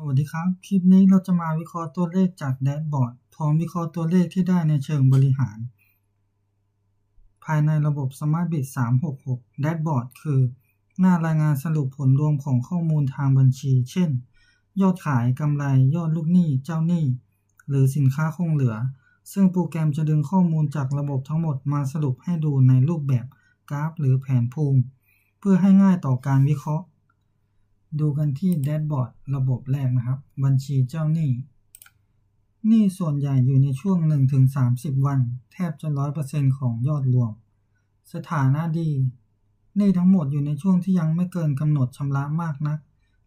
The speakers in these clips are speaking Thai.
วัสดีครับ คลิปนี้เราจะมาวิเคราะห์ตัวเลขจากแดชบอร์ดพร้อมวิเคราะห์ตัวเลขที่ได้ในเชิงบริหารภายในระบบ SmartBiz 366 แดชบอร์ดคือหน้ารายงานสรุปผลรวมของข้อมูลทางบัญชี เช่น ยอดขาย กำไร ยอดลูกหนี้ เจ้าหนี้ หรือสินค้าคงเหลือ ซึ่งโปรแกรมจะดึงข้อมูลจากระบบทั้งหมดมาสรุปให้ดูในรูปแบบกราฟหรือแผนภูมิ เพื่อให้ง่ายต่อการวิเคราะห์ดูกันที่แดชบอร์ดระบบแรกนะครับบัญชีเจ้าหนี้หนี้ส่วนใหญ่อยู่ในช่วง 1-30 วันแทบจะ 100% ของยอดรวมสถานะดีหนี้ทั้งหมดอยู่ในช่วงที่ยังไม่เกินกำหนดชำระมากนัก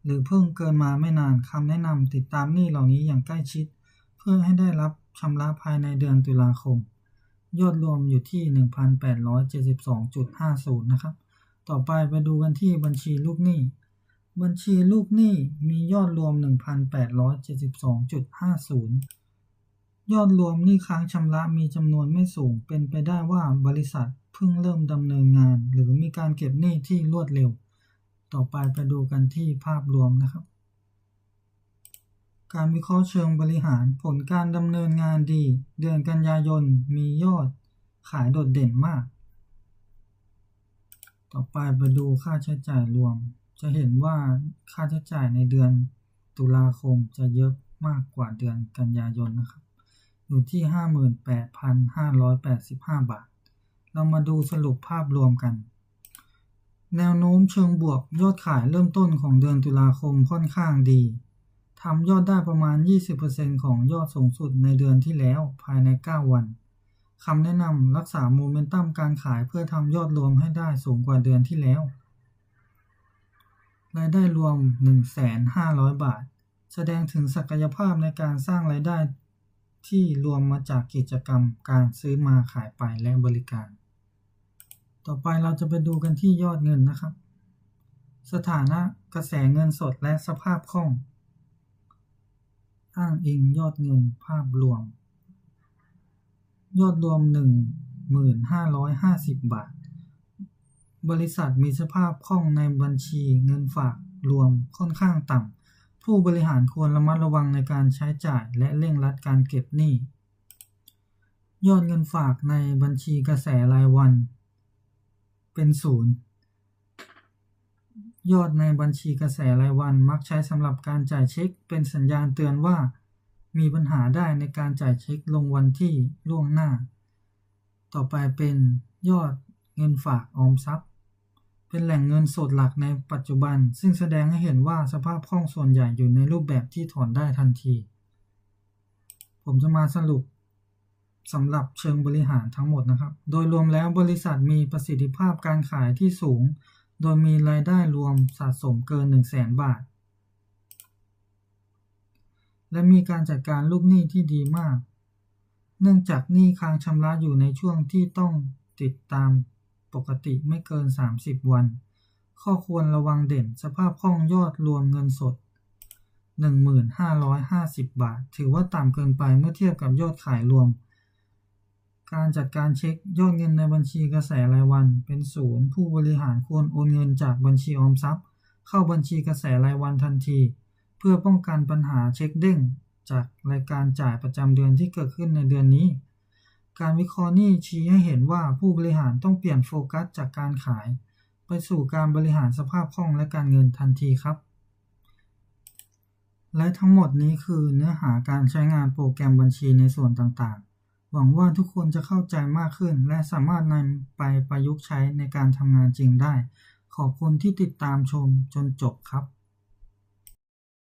หรือเพิ่งเกินมาไม่นานคำแนะนำติดตามหนี้เหล่านี้อย่างใกล้ชิดเพื่อให้ได้รับชำระภายในเดือนตุลาคมยอดรวมอยู่ที่ 1,872.50 นะครับต่อไปดูกันที่บัญชีลูกหนี้บัญชีลูกหนี้มียอดรวม 1,872.50 ยอดรวมหนี้ค้างชำระมีจำนวนไม่สูงเป็นไปได้ว่าบริษัทเพิ่งเริ่มดำเนินงานหรือมีการเก็บหนี้ที่รวดเร็วต่อไปดูกันที่ภาพรวมนะครับการวิเคราะห์เชิงบริหารผลการดำเนินงานดีเดือนกันยายนมียอดขายโดดเด่นมากต่อไปดูค่าใช้จ่ายรวมจะเห็นว่าค่าใช้จ่ายในเดือนตุลาคมจะเยอะมากกว่าเดือนกันยายนนะครับอยู่ที่ 58,585 บาทเรามาดูสรุปภาพรวมกันแนวโน้มเชิงบวกยอดขายเริ่มต้นของเดือนตุลาคมค่อนข้างดีทำยอดได้ประมาณ 20% ของยอดสูงสุดในเดือนที่แล้วภายใน 9 วันคำแนะนำรักษาโมเมนตัมการขายเพื่อทำยอดรวมให้ได้สูงกว่าเดือนที่แล้วรายได้รวม 1,500 บาทแสดงถึงศักยภาพในการสร้างรายได้ที่รวมมาจากกิจกรรมการซื้อมาขายไปและบริการต่อไปเราจะไปดูกันที่ยอดเงินนะครับสถานะกระแสเงินสดและสภาพคล่องอ้างอิงยอดเงินภาพรวมยอดรวม 1550 บาทบริษัทมีสภาพคล่องในบัญชีเงินฝากรวมค่อนข้างต่ำผู้บริหารควรระมัดระวังในการใช้จ่ายและเร่งรัดการเก็บหนี้ยอดเงินฝากในบัญชีกระแสรายวันเป็นศูนย์ยอดในบัญชีกระแสรายวันมักใช้สำหรับการจ่ายเช็คเป็นสัญญาณเตือนว่ามีปัญหาได้ในการจ่ายเช็คลงวันที่ล่วงหน้าต่อไปเป็นยอดเงินฝากออมทรัพย์เป็นแหล่งเงินสดหลักในปัจจุบันซึ่งแสดงให้เห็นว่าสภาพคล่องส่วนใหญ่อยู่ในรูปแบบที่ถอนได้ทันทีผมจะมาสรุปสำหรับเชิงบริหารทั้งหมดนะครับโดยรวมแล้วบริษัทมีประสิทธิภาพการขายที่สูงโดยมีรายได้รวมสะสมเกิน 100,000 บาทและมีการจัดการลูกหนี้ที่ดีมากเนื่องจากหนี้ค้างชำระอยู่ในช่วงที่ต้องติดตามปกติไม่เกิน30 วันข้อควรระวังเด่นสภาพคล่องยอดรวมเงินสด 1,550 บาทถือว่าต่ำเกินไปเมื่อเทียบกับยอดขายรวมการจัดการเช็คยอดเงินในบัญชีกระแสรายวันเป็นศูนย์ผู้บริหารควรโอนเงินจากบัญชีออมทรัพย์เข้าบัญชีกระแสรายวันทันทีเพื่อป้องกันปัญหาเช็คเด้งจากรายการจ่ายประจำเดือนที่เกิดขึ้นในเดือนนี้การวิเคราะห์นี้ชี้ให้เห็นว่าผู้บริหารต้องเปลี่ยนโฟกัสจากการขายไปสู่การบริหารสภาพคล่องและการเงินทันทีครับและทั้งหมดนี้คือเนื้อหาการใช้งานโปรแกรมบัญชีในส่วนต่างๆหวังว่าทุกคนจะเข้าใจมากขึ้นและสามารถนำไปประยุกต์ใช้ในการทำงานจริงได้ขอบคุณที่ติดตามชมจนจบครับ